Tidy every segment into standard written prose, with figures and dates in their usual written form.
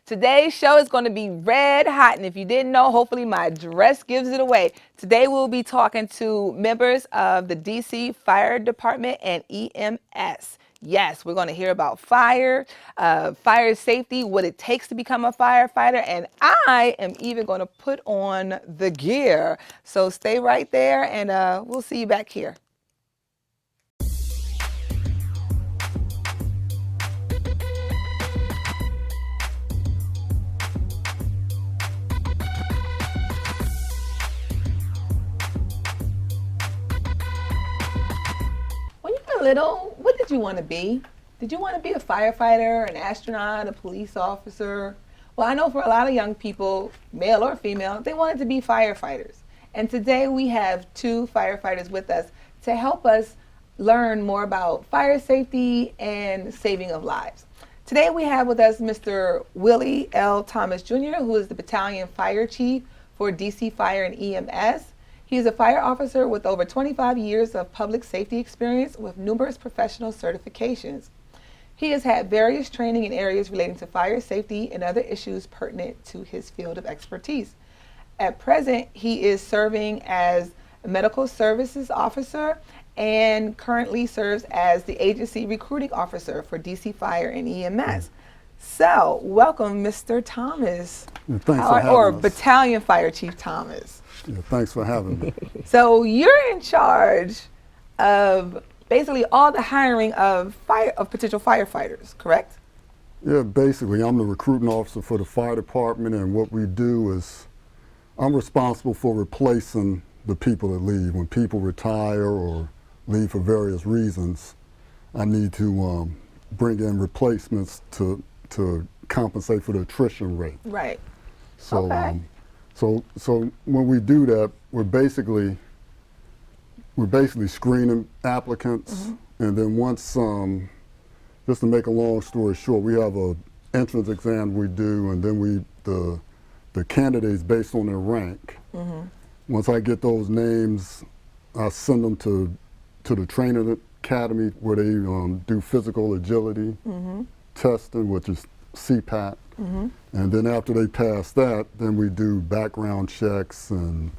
Today's show is going to be red hot, and if you didn't know, hopefully my dress gives it away. Today we'll be talking to members of the DC Fire Department and EMS. Yes, we're going to hear about fire, fire safety, what it takes to become a firefighter, and I am even going to put on the gear. So stay right there, and we'll see you back here. When you were little, what did you want to be? Did you want to be a firefighter, an astronaut, a police officer? Well, I know for a lot of young people, male or female, they wanted to be firefighters. And today we have two firefighters with us to help us learn more about fire safety and saving of lives. Today we have with us Mr. Willie L. Thomas Jr., who is the Battalion Fire Chief for DC Fire and EMS. He is a fire officer with over 25 years of public safety experience with numerous professional certifications. He has had various training in areas relating to fire safety and other issues pertinent to his field of expertise. At present, he is serving as a medical services officer and currently serves as the agency recruiting officer for DC Fire and EMS. So, welcome, Mr. Thomas. Yeah, thanks for having or us. Battalion Fire Chief Thomas. Yeah, thanks for having me. So you're in charge of basically all the hiring of potential firefighters, correct? Yeah, basically, I'm the recruiting officer for the fire department, and what we do is I'm responsible for replacing the people that leave. When people retire or leave for various reasons, I need to bring in replacements to compensate for the attrition rate. Right. So, Okay. So when we do that, we're basically screening applicants, and then once, just to make a long story short, we have a entrance exam we do, and then the candidates based on their rank. Once I get those names, I send them to the training academy where they do physical agility testing, which is CPAT. And then after they pass that, then we do background checks and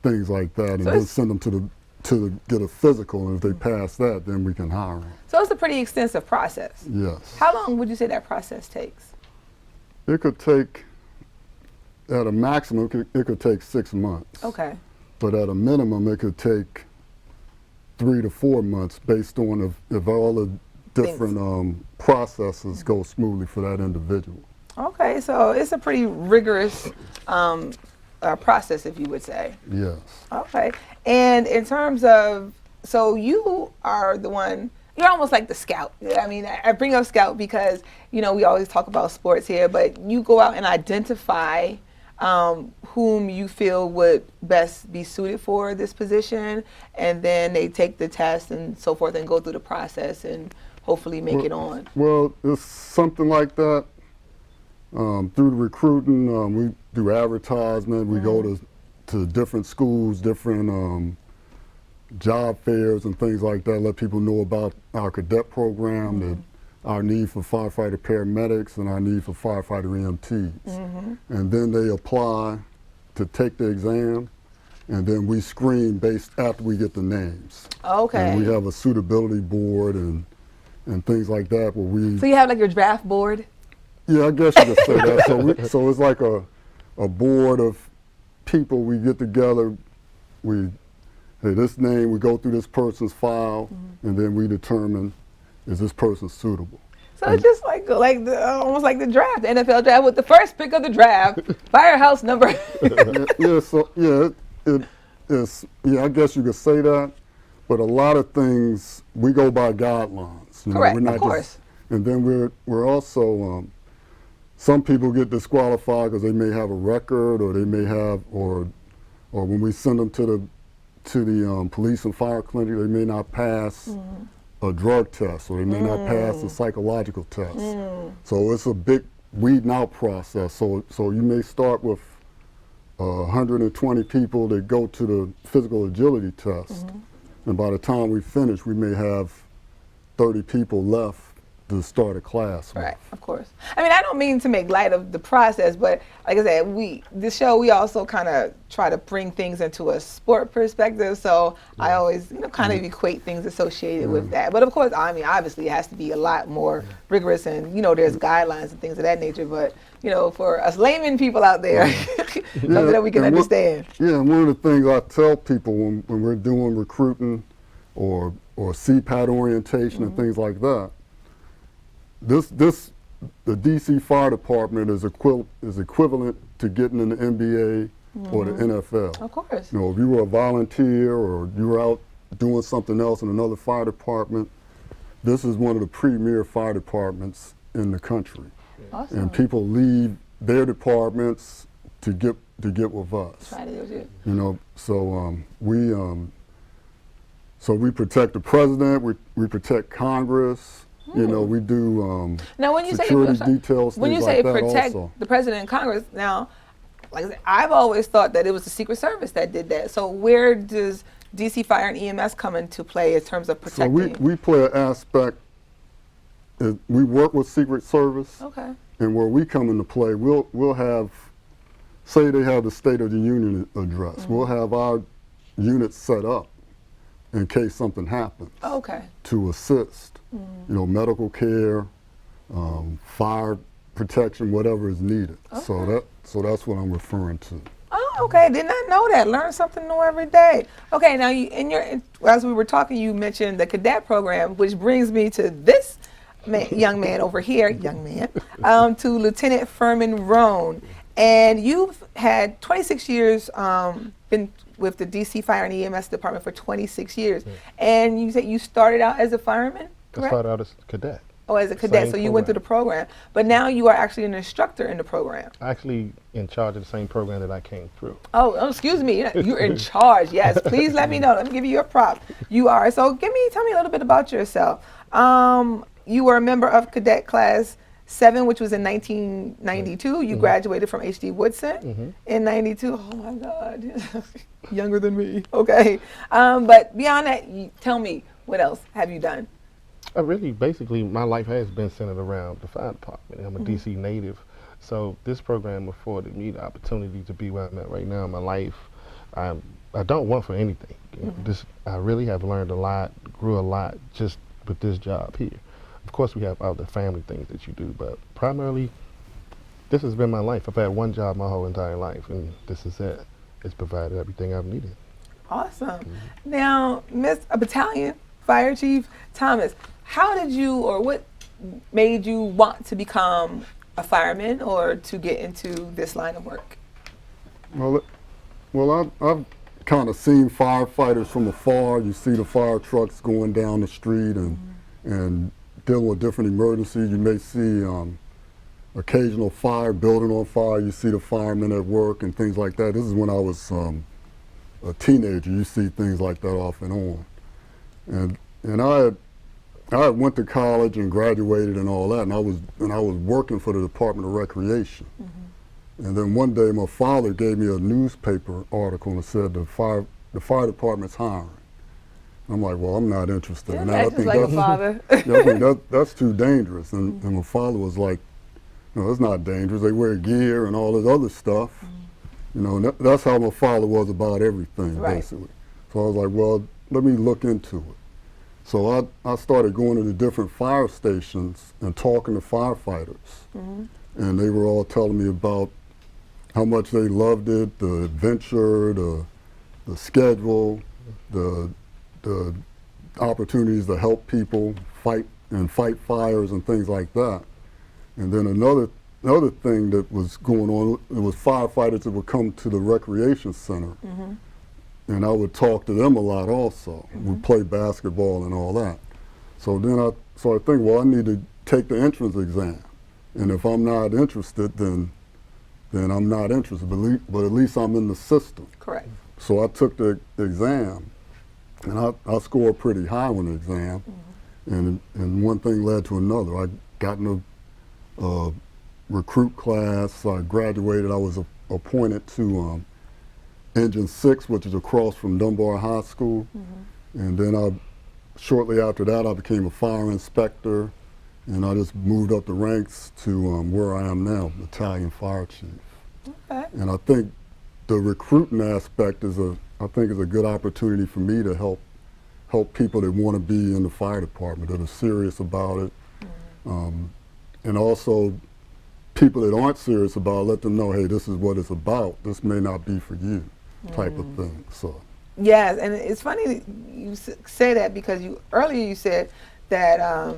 things like that, and then send them to get a physical. And if they pass that, then we can hire them. So it's a pretty extensive process. Yes. How long would you say that process takes? It could take, at a maximum, it could take 6 months. Okay. But at a minimum, it could take 3 to 4 months, based on if all the different processes go smoothly for that individual. Okay, so it's a pretty rigorous process, if you would say. Yes. Okay, and in terms of, so you are the one, you're almost like the scout. I mean, I bring up scout because, you know, we always talk about sports here, but you go out and identify whom you feel would best be suited for this position, and then they take the test and so forth and go through the process and hopefully make it on. Well, it's something like that. Through the recruiting, we do advertisement. We go to different schools, different job fairs and things like that, let people know about our cadet program, that our need for firefighter paramedics and our need for firefighter EMTs. And then they apply to take the exam, and then we screen based after we get the names. Okay. And we have a suitability board and things like that where we... So you have like your draft board? Yeah, I guess you could say that. So it's like a board of people. We get together, hey, this name, we go through this person's file, and then we determine, is this person suitable? So it's just like almost like the draft, the NFL draft, with the first pick of the draft, firehouse number. I guess you could say that, but a lot of things, we go by guidelines. You know, Correct, we're not of course. And then we're also, some people get disqualified because they may have a record, or they may have, or when we send them to the police and fire clinic, they may not pass a drug test, or they may not pass a psychological test. So it's a big weeding out process. So you may start with 120 people that go to the physical agility test, and by the time we finish, we may have 30 people left to start a class with. Right, of course. I mean, I don't mean to make light of the process, but like I said, this show, we also kind of try to bring things into a sport perspective. So I always, kind of equate things associated with that. But of course, I mean, obviously it has to be a lot more rigorous, and there's guidelines and things of that nature. But for us layman people out there, something that we can understand. And one of the things I tell people when we're doing recruiting or CPAT orientation and things like that, the DC Fire Department is equivalent to getting in the NBA or the NFL. Of course. If you were a volunteer or you were out doing something else in another fire department, this is one of the premier fire departments in the country. Awesome. And people leave their departments to get with us. Try to do it. So we protect the president, we protect Congress. We do now, when you security details, when you things say like that protect also. the president and Congress, now, like I said, I've always thought that it was the Secret Service that did that. So where does DC Fire and EMS come into play in terms of protecting? So we play an aspect. We work with Secret Service, Okay. and where we come into play, we'll have, say they have the State of the Union address, we'll have our units set up in case something happens. Okay. To assist, medical care, fire protection, whatever is needed. Okay. So that's what I'm referring to. Oh, okay. Did not know that. Learn something new every day. Okay. Now, as we were talking, you mentioned the cadet program, which brings me to this young man over here, to Lieutenant Furman Roan. And you've had 26 years, been with the DC Fire and EMS Department for 26 years. And you said you started out as a fireman, correct? I started out as a cadet. Oh, as a cadet, Same so you went through the program. program. But now you are actually an instructor in the program. Actually in charge of the same program that I came through. Oh, excuse me, you're in charge, yes. Please let me know, let me give you your prop. You are, so tell me a little bit about yourself. You were a member of Cadet Class 7, which was in 1992. You graduated from H.D. Woodson in 92. Oh my God, younger than me. Okay, but beyond that, tell me, what else have you done? Basically, my life has been centered around the fire department. I'm a DC native, so this program afforded me the opportunity to be where I'm at right now in my life. I don't want for anything. I really have learned a lot, grew a lot just with this job here. Of course, we have other family things that you do, but primarily, this has been my life. I've had one job my whole entire life, and this is it. It's provided everything I've needed. Awesome. Now, Battalion Fire Chief Thomas, how did you, or what made you want to become a fireman or to get into this line of work? Well, I've kind of seen firefighters from afar. You see the fire trucks going down the street and dealing with different emergencies. You may see occasional fire, building on fire. You see the firemen at work and things like that. This is when I was a teenager. You see things like that off and on. And I went to college and graduated and all that, and I was working for the Department of Recreation. And then one day my father gave me a newspaper article and said the fire department's hiring. I'm like, well, I'm not interested in that. I think like a father. I think that's too dangerous. And my father was like, no, it's not dangerous. They wear gear and all this other stuff. And that's how my father was about everything, basically. So I was like, well, let me look into it. So I started going to the different fire stations and talking to firefighters. And they were all telling me about how much they loved it, the adventure, the schedule, the opportunities to help people fight fires and things like that. And then another thing that was going on, it was firefighters that would come to the recreation center. And I would talk to them a lot also. We'd play basketball and all that. So then I think, well, I need to take the entrance exam. And if I'm not interested, then I'm not interested, but at least I'm in the system. Correct. So I took the exam, and I scored pretty high on the exam, and one thing led to another. I got in a recruit class. I graduated. I was appointed to Engine 6, which is across from Dunbar High School. And then shortly after that, I became a fire inspector. and I just moved up the ranks to where I am now, battalion fire chief. Okay. And I think the recruiting aspect is a good opportunity for me to help people that want to be in the fire department, that are serious about it, and also people that aren't serious about it, let them know, hey, this is what it's about. This may not be for you, type of thing. So. Yes, and it's funny that you say that because earlier you said that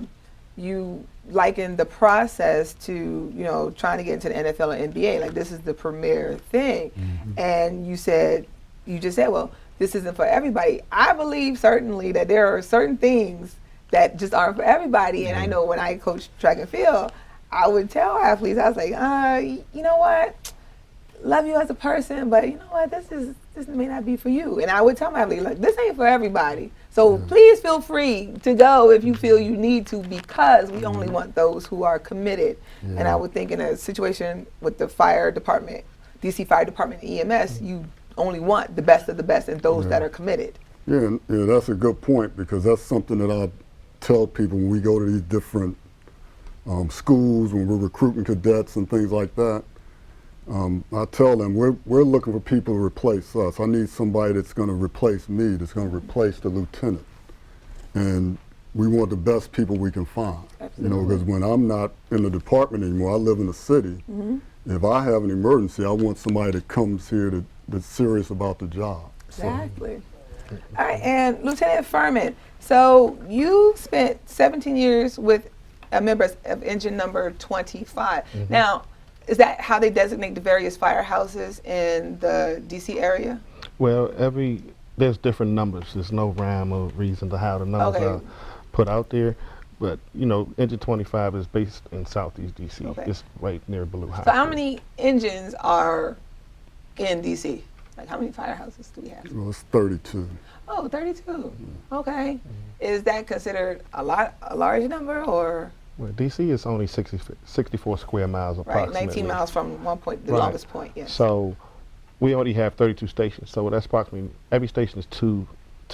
you liken the process to trying to get into the NFL or NBA, like this is the premier thing, and you just said, well, this isn't for everybody. I believe certainly that there are certain things that just aren't for everybody, and I know when I coached track and field, I would tell athletes, I was like, you know what? Love you as a person, but you know what? This may not be for you. And I would tell my athletes, like, this ain't for everybody. So please feel free to go if you feel you need to, because we only want those who are committed. And I would think in a situation with the fire department, DC Fire Department and EMS, you only want the best of the best and those that are committed. Yeah, that's a good point, because that's something that I tell people when we go to these different schools, when we're recruiting cadets and things like that. I tell them we're looking for people to replace us. I need somebody that's going to replace me, that's going to replace the lieutenant, and we want the best people we can find. Absolutely. Because when I'm not in the department anymore, I live in the city. If I have an emergency, I want somebody that comes here that's serious about the job. Exactly. All right, and Lieutenant Furman, so you spent 17 years with a member of engine number 25. Now, is that how they designate the various firehouses in the DC area? Well, there's different numbers. There's no rhyme or reason to how the numbers are put out there. But, Engine 25 is based in Southeast DC. Okay. It's right near Blue High. So how many engines are in DC? Like how many firehouses do we have? Well, it's 32. Oh, 32. Okay. Is that considered a large number, or? Well, DC is only 64 square miles approximately. Right, 19 miles from one point, the longest point, yes. So we only have 32 stations. So that's approximately, every station is two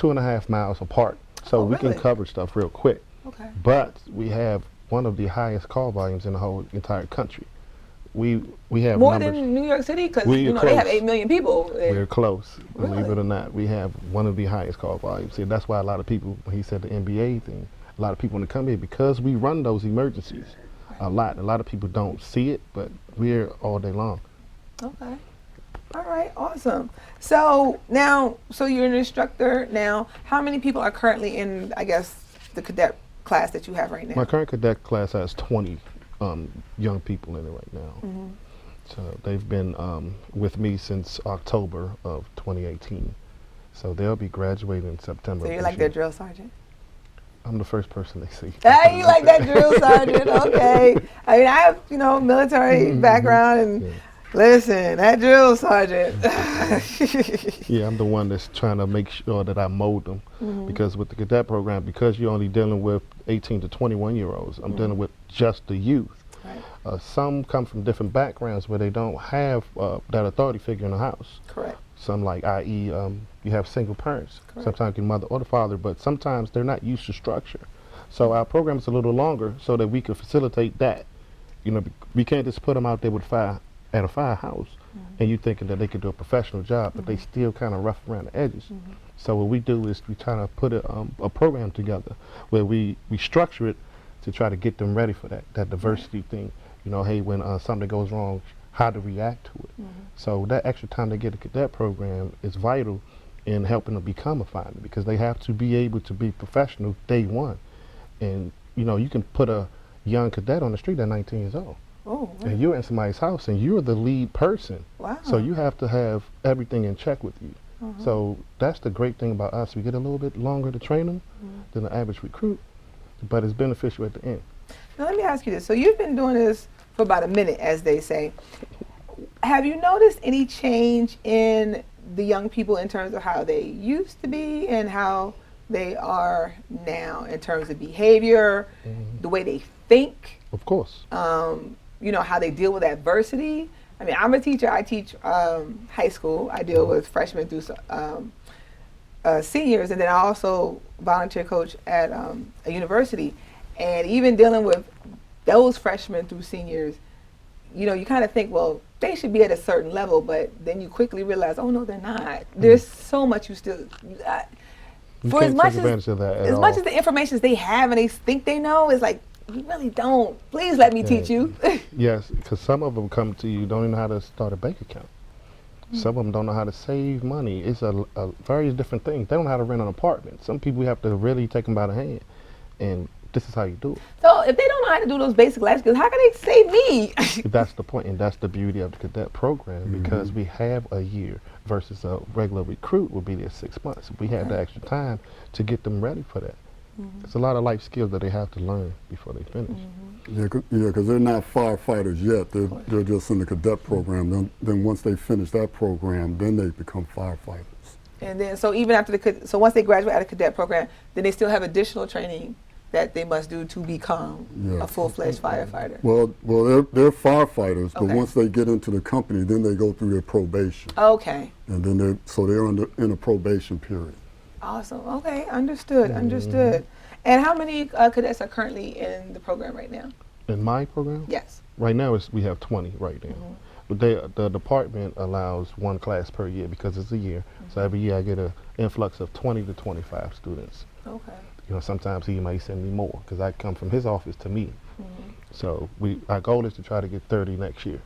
and a half miles apart. So we can cover stuff real quick. Okay. But we have one of the highest call volumes in the whole entire country. We have more numbers. than New York City, because They have 8 million people. We're close, believe Really? it or not. We have one of the highest call volumes. See, that's why a lot of people, when he said the NBA thing, a lot of people want to come here because we run those emergencies a lot. A lot of people don't see it, but we're all day long. Okay. All right, awesome. So now, you're an instructor now. How many people are currently in, I guess, the cadet class that you have right now? My current cadet class has 20 young people in it right now. So they've been with me since October of 2018. So they'll be graduating in September. So you're this like their year. drill sergeant? I'm the first person they see. Hey, you like that drill sergeant? Okay. I mean, I have, military background, and listen, that drill sergeant. Yeah, I'm the one that's trying to make sure that I mold them. Because with the cadet program, because you're only dealing with 18 to 21-year-olds, I'm dealing with just the youth. Right. Some come from different backgrounds where they don't have that authority figure in the house. Correct. Some like, i.e., you have single parents. Correct. Sometimes your mother or the father, but sometimes they're not used to structure. So our program is a little longer so that we can facilitate that. We can't just put them out there at a firehouse and you thinking that they could do a professional job, but they still kind of rough around the edges. So what we do is we try to put a program together where we structure it to try to get them ready for that diversity thing. Hey, when something goes wrong, how to react to it. So that extra time they get a cadet program is vital in helping them become a fireman, because they have to be able to be professional day one. And you can put a young cadet on the street at 19 years old. Oh, right. And you're in somebody's house and you're the lead person. Wow. So you have to have everything in check with you. So that's the great thing about us. We get a little bit longer to train them than the average recruit, but it's beneficial at the end. Now let me ask you this. So you've been doing this for about a minute, as they say. Have you noticed any change in the young people in terms of how they used to be and how they are now in terms of behavior, the way they think? Of course. How they deal with adversity. I mean, I'm a teacher. I teach high school. I deal with freshmen through seniors, and then I also volunteer coach at a university. And even dealing with those freshmen through seniors, you kind of think, well, they should be at a certain level, but then you quickly realize, oh no, they're not. There's so much you still. You For can't as much take advantage of that at as all. much as the information they have and they think they know, is like, you really don't. Please let me teach you. Yes, because some of them come to you don't even know how to start a bank account. Some of them don't know how to save money. It's a various different things. They don't know how to rent an apartment. Some people we have to really take them by the hand, and this is how you do it. So if they don't know how to do those basic life skills, how can they save me? That's the point, and that's the beauty of the cadet program, because we have a year versus a regular recruit will be there 6 months. We have the extra time to get them ready for that. It's a lot of life skills that they have to learn before they finish. Yeah, because they're not firefighters yet. They're just in the cadet program. Then once they finish that program, then they become firefighters. And then, so even after so once they graduate out of cadet program, then they still have additional training that they must do to become a full-fledged firefighter. Well, they're firefighters, but Okay. once they get into the company, then they go through their probation, Okay. and then they're in a probation period. Awesome. Okay. Understood. Understood. And how many cadets are currently in the program right now? In my program, Yes. right now we have 20 right now. But the department allows one class per year because it's a year. So every year I get an influx of 20 to 25 students. Okay. Sometimes he might send me more because I come from his office to me. So our goal is to try to get 30 next year.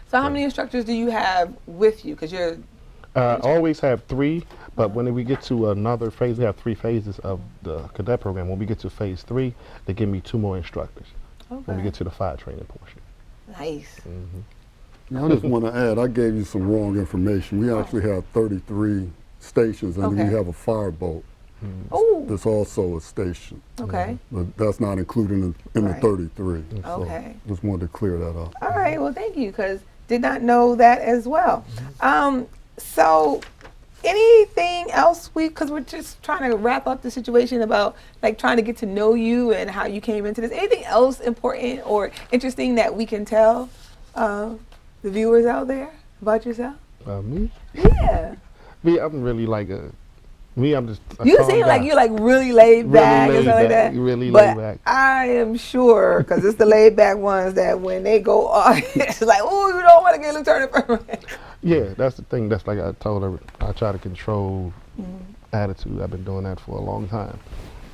So how many instructors do you have with you? Because you're I always have 3, but when we get to another phase, we have 3 phases of the cadet program. When we get to phase 3, they give me 2 more instructors. When we okay. get to the fire training portion. Nice. Now, I just want to add, I gave you some wrong information. We actually have 33 stations, and Okay. we have a fireboat Oh. that's also a station. Okay. But that's not included in the Right. 33. So Okay. just wanted to clear that up. All right. Well, thank you, because did not know that as well. So anything else because we're just trying to wrap up the situation about like trying to get to know you and how you came into this. Anything else important or interesting that we can tell the viewers out there about yourself? Me? Yeah. I'm really like I'm just a You calm seem like guy. you're like really laid back and stuff like that. Really But laid back. I am sure, because it's the laid back ones that when they go off, it's like, oh, you don't want to get Lieutenant Furman. Yeah, that's the thing. That's like I told her, I try to control attitude. I've been doing that for a long time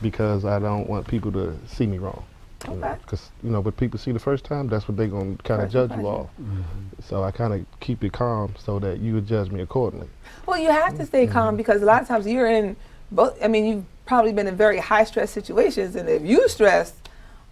because I don't want people to see me wrong. Okay. Because, what people see the first time, that's what they're going to kind of judge you off. So I kind of keep it calm so that you would judge me accordingly. Well, you have to stay calm because a lot of times you're in both. I mean, you've probably been in very high stress situations, and if you stressed,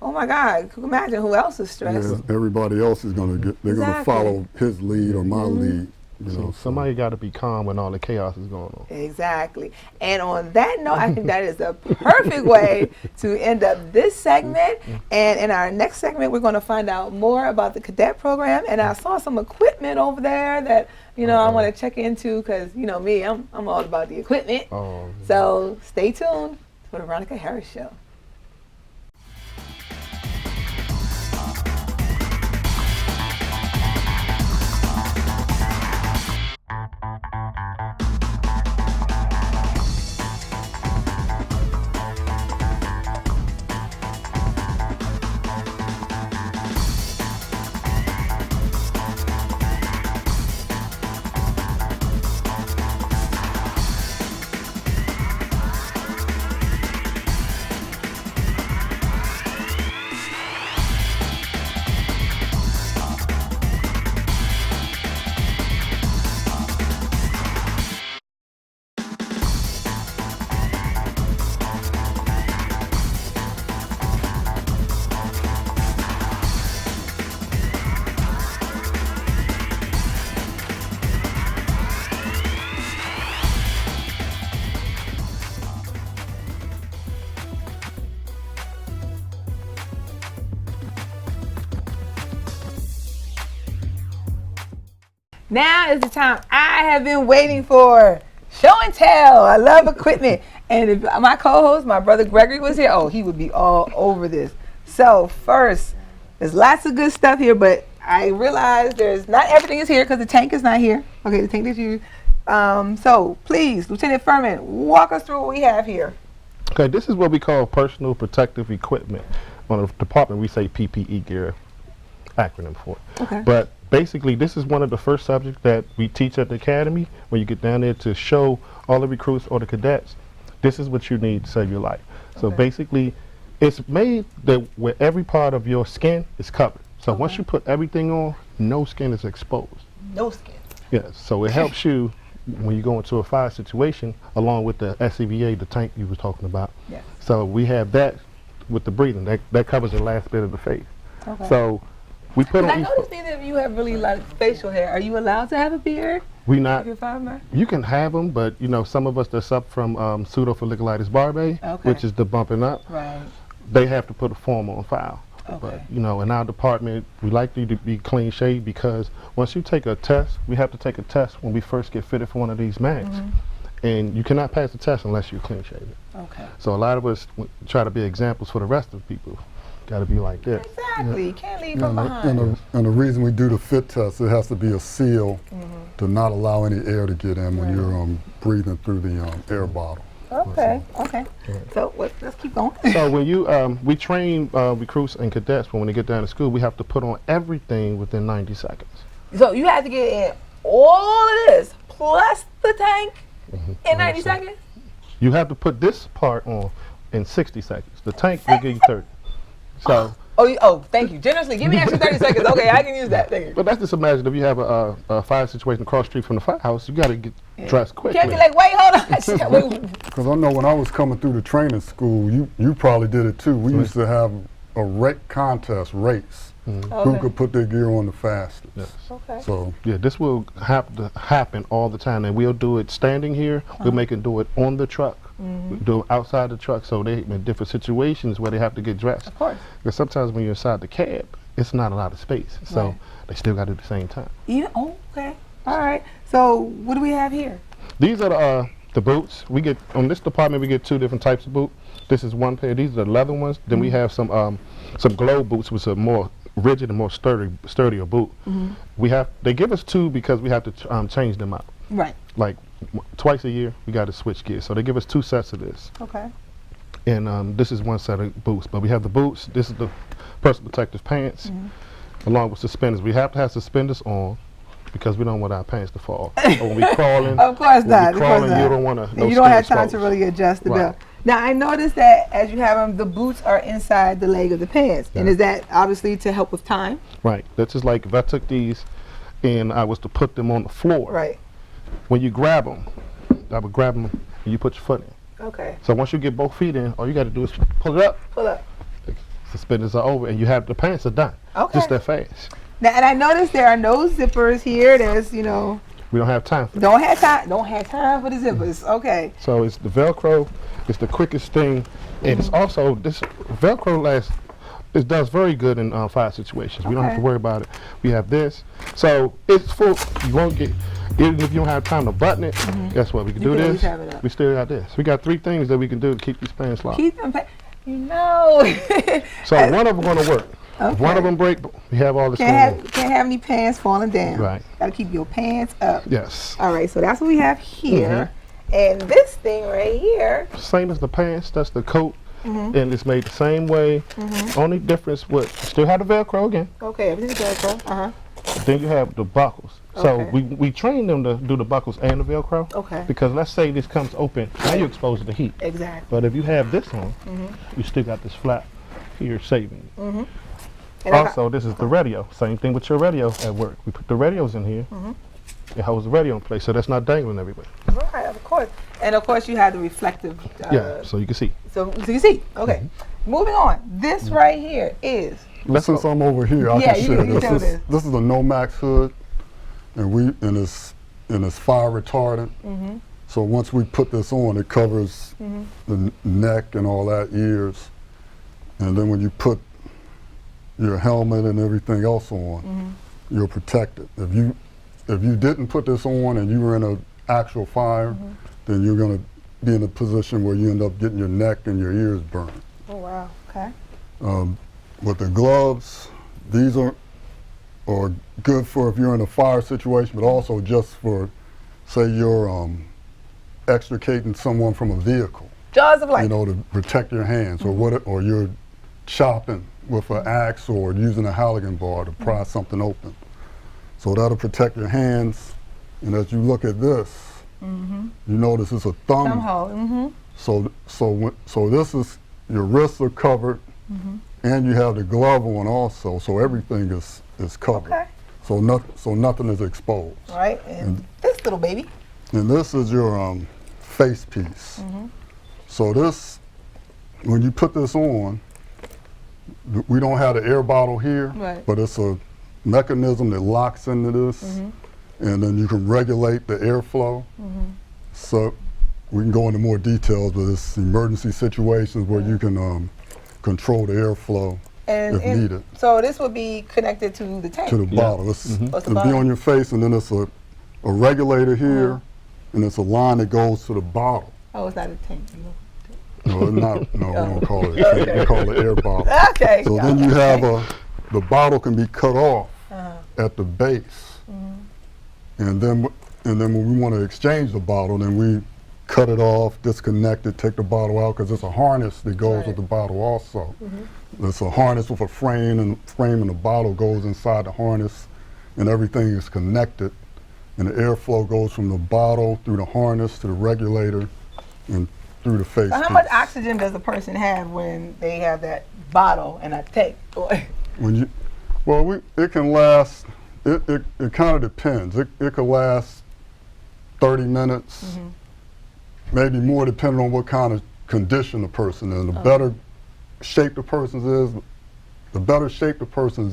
oh my God, can you imagine who else is stressed? Yeah, everybody else is going to get, they're going to Exactly. follow his lead or my lead. So somebody got to be calm when all the chaos is going on. Exactly. And on that note, I think that is the perfect way to end up this segment. And in our next segment, we're going to find out more about the cadet program. And I saw some equipment over there that, I want to check into because, me, I'm all about the equipment. Oh, So stay tuned for the Veronica Harris Show. Now is the time I have been waiting for. Show and tell. I love equipment. And if my co-host, my brother Gregory, was here, he would be all over this. So first, there's lots of good stuff here, but I realize not everything is here because the tank is not here. Okay, the tank is you. So please, Lieutenant Furman, walk us through what we have here. Okay, this is what we call personal protective equipment. on the department, we say PPE gear acronym for it. Okay. But basically, this is one of the first subjects that we teach at the academy when you get down there to show all the recruits or the cadets, this is what you need to save your life. So Okay. basically, it's made that where every part of your skin is covered. So Okay. once you put everything on, no skin is exposed. No skin. Yes, so it helps you when you go into a fire situation, along with the SCBA, the tank you were talking about. Yes. So we have that with the breathing. That covers the last bit of the face. Okay. So we put 'Cause I on. noticed neither of you have really like facial hair. Are you allowed to have a beard We if not. you're a fireman? You can have them, but you know some of us that's up from pseudofolliculitis barbae, Okay. which is the bumping up. Right. They have to put a form on file. Okay. But you know, in our department, we like you to be clean shaved because once you take a test, we have to take a test when we first get fitted for one of these mags, Mm-hmm. and you cannot pass the test unless you're clean shaven. Okay. So a lot of us try to be examples for the rest of the people. Got to be like this. Exactly. You can't leave Yeah, from and, behind. and the reason we do the fit test, it has to be a seal to not allow any air to get in when Right. you're breathing through the air bottle. Okay. Okay. So let's keep going. So when you, we train recruits and cadets when they get down to school, we have to put on everything within 90 seconds. So you have to get in all of this plus the tank in 90 So seconds. You have to put this part on in 60 seconds. The tank will give you 30. So, Thank you. Generously, give me extra 30 seconds. Okay, I can use that. Thank you. but let's just imagine if you have a fire situation across the street from the firehouse, you got to get dressed quickly. Can't be like, wait, hold on. Wait, Because I know when I was coming through the training school, you probably did it too. We used to have a rake contest race. Who Okay. could put their gear on the fastest? Yes. Okay. So Yeah, this will have to happen all the time, and we'll do it standing here. We'll make them do it on the truck. We'll do it outside the truck, so they in different situations where they have to get dressed. Of course. Because sometimes when you're inside the cab, it's not a lot of space, so Right. they still got to do it at the same time. Okay. All right. So what do we have here? These are the boots. We get on this department. We get two different types of boot. This is one pair. These are the leather ones. Then we have some glow boots, which are more rigid and more sturdier boot. They give us two because we have to change them out. Right. Like twice a year, we got to switch gears. So they give us two sets of this, Okay. and this is one set of boots. But we have the boots. This is the personal protective pants, along with suspenders. We have to have suspenders on because we don't want our pants to fall. Or when we crawling, Of course when not. we Of course crawling, not. you don't want to. And you don't have time to really adjust the Right. belt. Now I noticed that as you have them, the boots are inside the leg of the pants, and Yeah. is that obviously to help with time? Right. That's just like if I took these and I was to put them on the floor. Right. When you grab them, I would grab them and you put your foot in. Okay. So once you get both feet in, all you got to do is pull it up. Pull up. The suspenders are over, and you have the pants are done. Okay. Just that fast. Now, and I noticed there are no zippers here. There's, We don't have time for that. don't have time for the zippers. Okay. So it's the Velcro. It's the quickest thing, and it's also this Velcro it does very good in fire situations. We don't have to Okay. worry about it. We have this, so it's full. You won't get even if you don't have time to button it. Guess what? We can You do can always this. have it up. We still got this. We got three things that we can do to keep these pants locked. Keep them. So one of them going to work. If one of Okay. them break, we have all this. Can't have any pants falling down. Right. Got to keep your pants up. Yes. All right. So that's what we have here, and this thing right here. Same as the pants. That's the coat, and it's made the same way. Only difference with still have the Velcro again. Okay. Everything's Velcro. Then you have the buckles. So Okay. we train them to do the buckles and the Velcro. Okay. Because let's say this comes open, now you're exposed to the heat. Exactly. But if you have this on, you still got this flap here saving you. And Also, this is the radio. Same thing with your radio at work. We put the radios in here. It holds the radio in place, so that's not dangling everywhere. right, of course. And of course, you have the reflective. Yeah, so you can see. So you see. Okay. Moving on. This right here is. since I'm over here, I Yeah, can you share can this. tell this. This is a Nomax hood, and it's fire retardant. So once we put this on, it covers the neck and all that, ears, and then when you put your helmet and everything else on, you're protected. If you didn't put this on and you were in an actual fire, then you're going to be in a position where you end up getting your neck and your ears burned. Oh wow. Okay. With the gloves, these are good for if you're in a fire situation, but also just for, say, you're extricating someone from a vehicle, Jaws of life. to protect your hands, or you're chopping with an axe or using a Halligan bar to pry something open. So that'll protect your hands. And as you look at this, you notice it's a Thumb hole. So this is, your wrists are covered, and you have the glove on also, so everything is covered. Okay. So nothing is exposed. All right, and this little baby. And this is your face piece. So this, when you put this on, we don't have the air bottle here, Right. but it's a mechanism that locks into this, and then you can regulate the airflow. So we can go into more details, but it's emergency situations where you can control the airflow if needed So this would be connected to the tank. to the bottle. It's, What's the it'll be bottle? on your face, and then it's a regulator here, and it's a line that goes to the bottle. Oh, it's not a tank. No, it's not. No, we don't call it. A tank. We call it air bottle. Okay. So then you have the bottle can be cut off at the base, and then when we want to exchange the bottle, then we cut it off, disconnect it, take the bottle out, because it's a harness that goes with the bottle also. It's a harness with a frame, and the bottle goes inside the harness, and everything is connected, and the airflow goes from the bottle through the harness to the regulator and through the face. So how piece. much oxygen does a person have when they have that bottle and a tank? When you, well, it can last. It kind of depends. It could last 30 minutes, maybe more, depending on what kind of condition the person is. The better shape the person's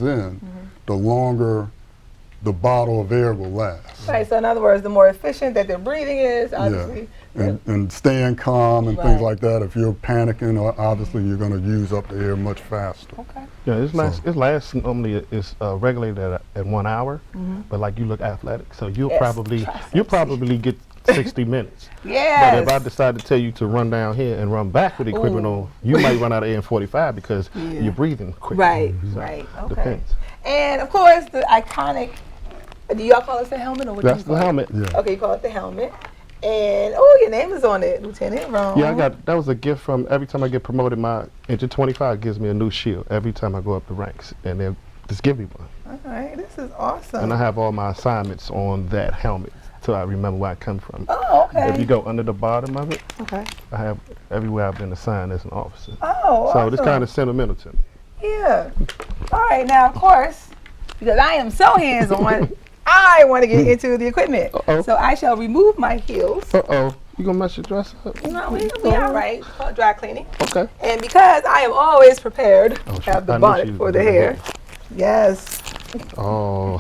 in, the longer the bottle of air will last. Right. So in other words, the more efficient that their breathing is, obviously. And staying calm and Right. things like that. If you're panicking, obviously you're going to use up the air much faster. Okay. Yeah, it lasts normally is regulated at 1 hour, but like you look athletic, so you'll Yes. probably get 60 minutes. Yes. But if I decide to tell you to run down here and run back with the equipment on, you might run out of air in 45 because you're breathing quick. Right. So, Right. Okay. Depends. And of course, the iconic. Do y'all call it the helmet or what? That's do you the call helmet. Yeah. Okay, you call it the helmet. And your name is on it, Lieutenant Rome. Yeah, that was a gift from every time I get promoted. My Engine 25 gives me a new shield every time I go up the ranks, and they'll just give me one. All right, this is awesome. And I have all my assignments on that helmet, so I remember where I come from. Oh, okay. If you go under the bottom of it, Okay. I have everywhere I've been assigned as an officer. Oh, So it's awesome. kind of sentimental to me. Yeah. All right, now of course, because I am so hands-on, I want to get into the equipment. Uh-oh. So I shall remove my heels. Uh-oh, you gonna mess your dress up? No, we'll be all right. It's called dry cleaning. Okay. And because I am always prepared, have the I knew she bonnet was for the gonna do hair. Yes. Oh.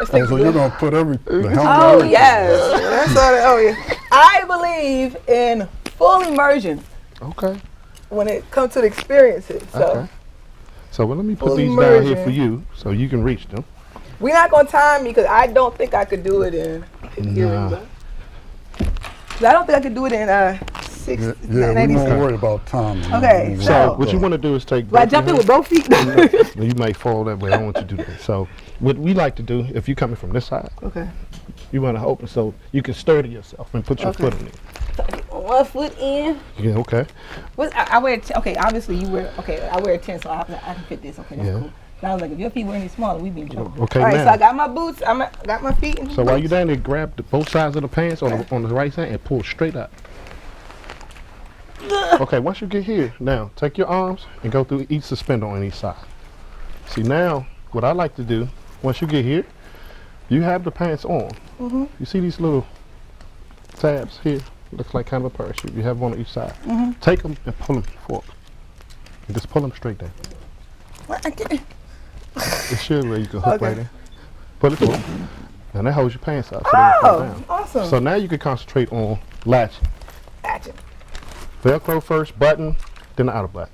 So you're going to put the helmet Oh, everything. yes. That's all. Oh, yeah. I believe in full immersion Okay. when it comes to the experiences. So Okay. So well, let me put Full these down here immersion. for you so you can reach them. we're not going to time me because I don't think I could do it in. Nah. I don't think I could do it in 6, Yeah, we 90 won't seconds. worry about time. Okay, We won't so- So worry what you about- want to do is take. Do I both jump in your with both feet? hands- You might fall that way. I don't want you to do that. So what we like to do, if you're coming from this side, Okay. you want to open so you can sturdy yourself and put your Okay. foot on it. One foot in. Yeah. Okay. I wear, okay, obviously you wear, okay, I wear a 10, so I can fit this. Okay, that's Yeah. cool. But I was like, if your feet were any smaller, we'd be in trouble. Okay, All right, now. so I got my boots, got my feet in So while you're boots. down there, grab both sides of the pants on the right side and pull straight up. Okay, once you get here, now take your arms and go through each suspender on each side. See now, what I like to do, once you get here, you have the pants on. You see these little tabs here? Looks like kind of a parachute. You have one on each side. Take them and pull them forward. And just pull them straight down. What? I can't- It should where you can hook Okay. right in. Pull it forward. And that holds your pants up. So they don't fall Oh, down. awesome. So now you can concentrate on latching. Gotcha. Velcro first, button, then the outer button.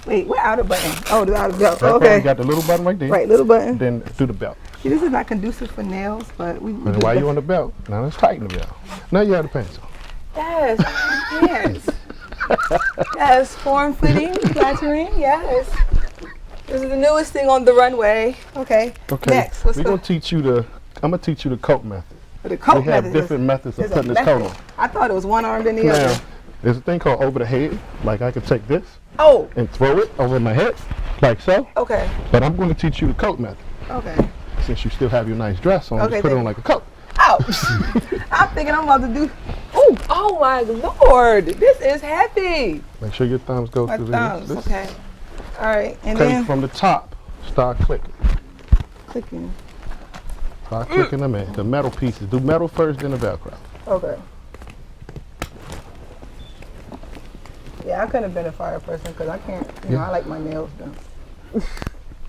Wait, what outer button? Oh, the outer belt. Velcro, Okay. You got the little button right there. Right, little button. Then do the belt. See, this is not conducive for nails, but we And do while the- you're on the belt, now let's tighten the belt. Now you have the pants on. Yes, yes. Yes, form fitting, flattering, yes. This is the newest thing on the runway. Okay. Okay. Next, what's We're the, gonna teach you I'm gonna teach you the coat method. the coat We have method? different methods of There's a putting this coat method. on. I thought it was one armed than the Now, other. there's a thing called over the head. Like I can take this Oh, and throw it over my head, like so. okay. But I'm going to teach you the coat method. Okay. Since you still have your nice dress on, Okay, just put it thank on like a coat. Ouch. I'm thinking I'm about to do. Ooh, oh my Lord. This is heavy. Make sure your thumbs go My through thumbs. this. Okay. All right. And Okay, then from the top, start clicking. clicking. Start clicking them in. The metal pieces. Do metal first, then the Velcro. Okay. Yeah, I couldn't have been a fire person because I can't, I like my nails done.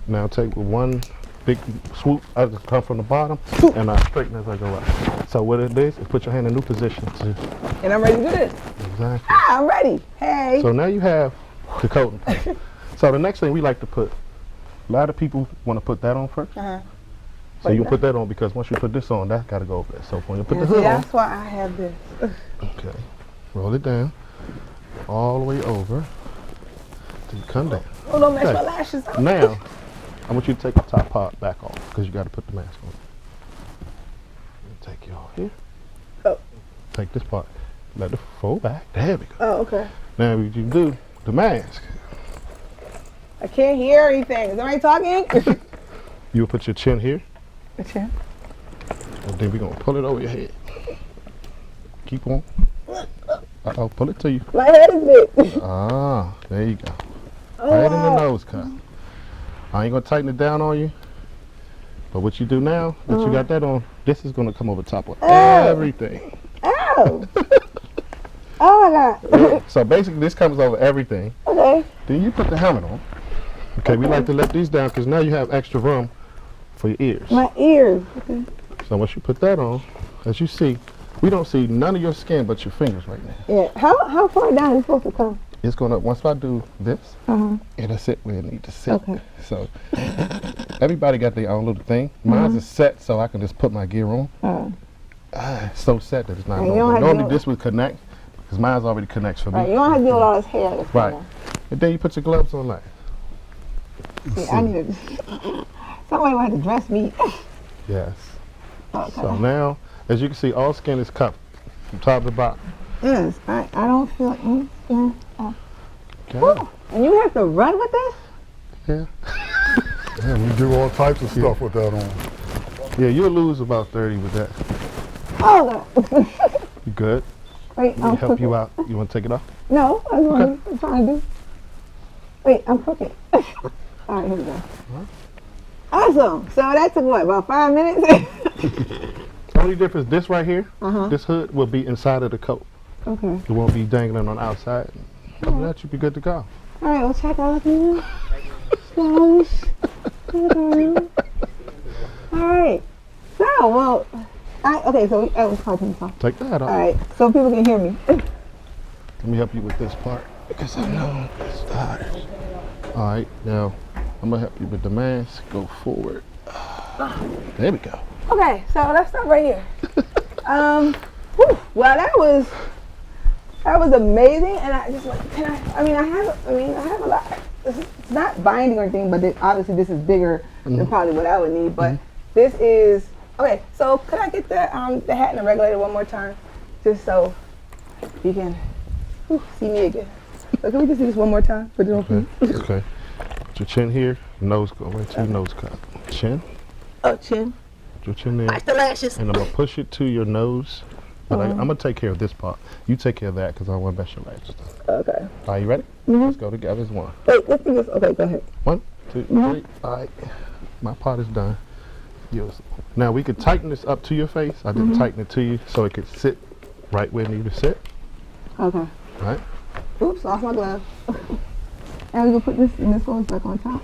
Now take one big swoop. I just come from the bottom and I straighten as I go up. So what it is put your hand in a new position. And I'm ready to do this. Exactly. Ah, I'm ready. Hey. So now you have the coat and paint. So the next thing we like to put, a lot of people want to put that on first. Uh-huh. So you put that on because once you put this on, that's got to go over there. So when you put the See, hood on, that's why I have this. okay, roll it down, all the way over, till you come down. Oh, don't mess Okay. my lashes up. Now, I want you to take the top part back off because you got to put the mask on. Take you off here. Oh. Take this part, let it fold back. There we go. Oh, okay. Now what you do, the mask, I can't hear anything. Is somebody talking? you will put your chin here, Okay. and then we're going to pull it over your head. Keep on. Uh-oh, pull it to you. My head is big. Ah, there you go. Oh, Right in the wow. nose cut. I ain't gonna tighten it down on you. But what you do now that you got that on, this is gonna come over top of everything. Ow. Oh my God. Yeah, so basically this comes over everything. Okay. Then you put the helmet on. Okay, we like to let these down because now you have extra room for your ears. My ears. Okay. So once you put that on, as you see, we don't see none of your skin but your fingers right now. Yeah. How far down is it supposed to come? It's gonna, once I do this, Uh-huh. it'll sit where it needs to sit. Okay. So everybody got their own little thing. Mine's is set so I can just put my gear on. It's so set that it's not And you going. don't have to Normally do- this would connect because mine's already connects for me. Right. You don't have to deal with all this hair. That's Right. coming And then you put your gloves on like. out. Yeah, I need to. Somebody will have to dress me. Yes. Okay. So now, as you can see, all skin is covered from top to bottom. Yes. I don't feel. Yeah. Okay. And you have to run with this? Yeah. Yeah, we do all types of stuff with that on. Yeah, you'll lose about 30 with that. Oh God. You good? Wait, Let I'm me help you crooked. out. You want to take it off? No, that's what I'm trying to do. Wait, I'm crooked. All right, here we go. Awesome. So that took what, about 5 minutes? Only difference, this right here, Uh-huh. this hood will be inside of the coat. Okay. It won't be dangling on the outside. Other than that, you'll be good to go. All right, we'll check out the gosh. All right. So, well, okay, so I was talking to Take that off. All right, so people can hear me. Let me help you with this part because I know it's hard. All right, now I'm gonna help you with the mask. Go forward. There we go. Okay, so let's start right here. Well, that was amazing, and I just like, I have a lot. It's not binding or anything, but obviously this is bigger than probably what I would need. But this is okay. So could I get the hat and the regulator one more time, just so you can see me again? So can we just do this one more time? Put it on, Okay. please. Okay. Put your chin here. Nose go right to your nose cut. Chin. Oh, chin. Put your chin there. Watch the lashes. And I'm gonna push it to your nose. But I'm gonna take care of this part. You take care of that because I want to mess your legs. Okay. Are you ready? Let's go together as one. Wait, let's do this. Okay, go ahead. 1, 2, 3. All right. My part is done. Yours. Now we could tighten this up to your face. I didn't tighten it to you so it could sit right where it needs to sit. Okay. All right. Oops, lost my glove. And we can put this, and this goes back on top.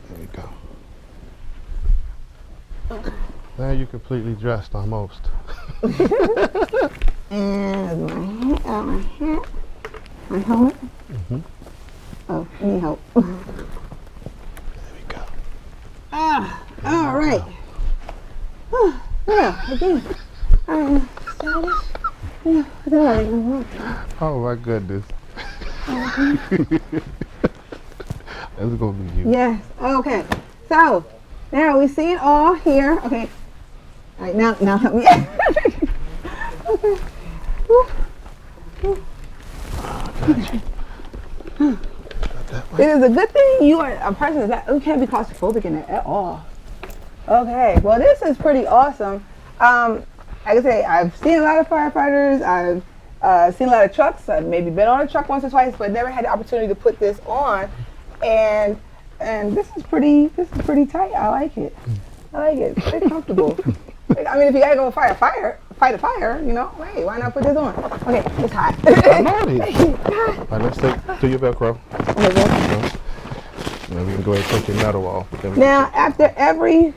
There we go. Now you're completely dressed almost. And my hat, my helmet. Oh, I need help. There we go. All right. Yeah, again. I'm stylish. Yeah, that ain't gonna work. Oh my goodness. That's gonna be you. Yes. Okay. So now we see it all here. Okay. All right. Now help me. Okay. It is a good thing you are a person who can't be claustrophobic in it at all. Okay, well this is pretty awesome. Like I say, I've seen a lot of firefighters. I've seen a lot of trucks. I've maybe been on a truck once or twice, but never had the opportunity to put this on. And this is pretty tight. I like it. It's pretty comfortable. I mean, if you gotta go fight a fire, you know, hey, why not put this on? Okay, it's hot. I know it is. All right, let's do your Velcro. Now we can go ahead and take your metal off. Then we Now, after every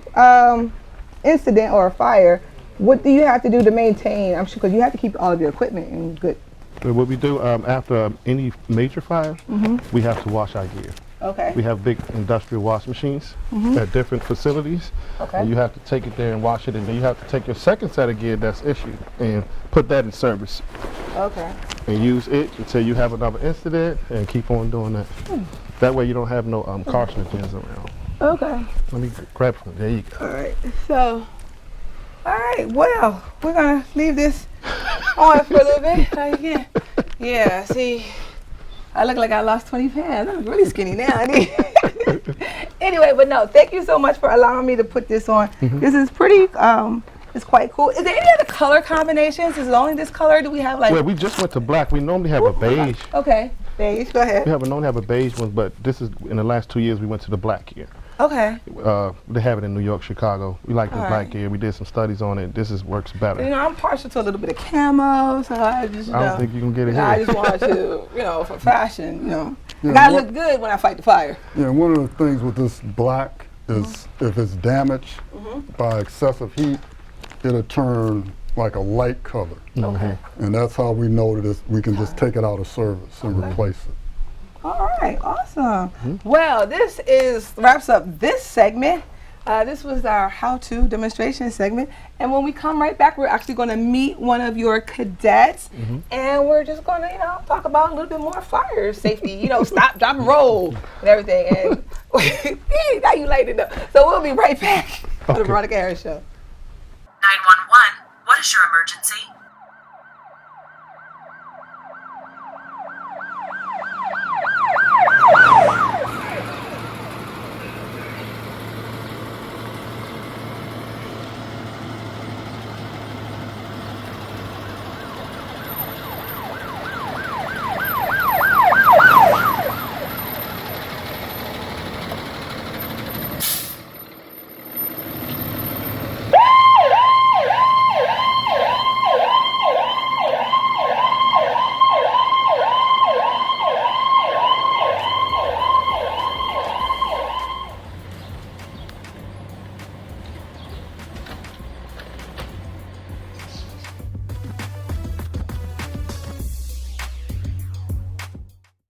incident or a fire, what do you have to do to maintain? I'm sure because you have to keep all of your equipment in good. So what we do after any major fire, we have to wash our gear. Okay. We have big industrial wash machines at different facilities. Okay. And you have to take it there and wash it, and then you have to take your second set of gear that's issued and put that in service. Okay. And use it until you have another incident and keep on doing that. That way you don't have no carcinogens around. Okay. Let me grab some. There you go. All right. So, all right. Well, we're gonna leave this on for a little bit. Try again. Yeah. See, I look like I lost 20 pounds. I'm really skinny now. Anyway, but no, thank you so much for allowing me to put this on. This is pretty. It's quite cool. Is there any other color combinations? Is it only this color? Do we have like? Well, we just went to black. We normally have a beige. Okay. Beige. Go ahead. We normally have a beige one, but this is in the last 2 years we went to the black gear. Okay. They have it in New York, Chicago. We like the All black right. gear. We did some studies on it. Works better. You know, I'm partial to a little bit of camo, so I just, I don't think you can get it I here. just want to, for fashion, I Yeah, gotta what- look good when I fight the fire. Yeah, one of the things with this black is if it's damaged by excessive heat, it'll turn like a light color. Okay. And that's how we know that we can just take it out of service and replace it. All right, awesome. Well, this wraps up this segment. This was our how-to demonstration segment. And when we come right back, we're actually going to meet one of your cadets. And we're just going to, talk about a little bit more fire safety, stop, drop, and roll and everything. And now you lighted up. So we'll be right back to the Veronica Harris Show. 911, what is your emergency?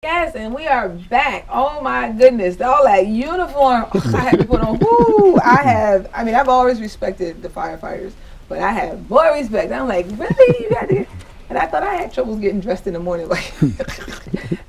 Yes, and we are back. Oh my goodness, all that uniform I had to put on. Woo! I've always respected the firefighters, but I have more respect. I'm like, really? You got to? And I thought I had troubles getting dressed in the morning. Like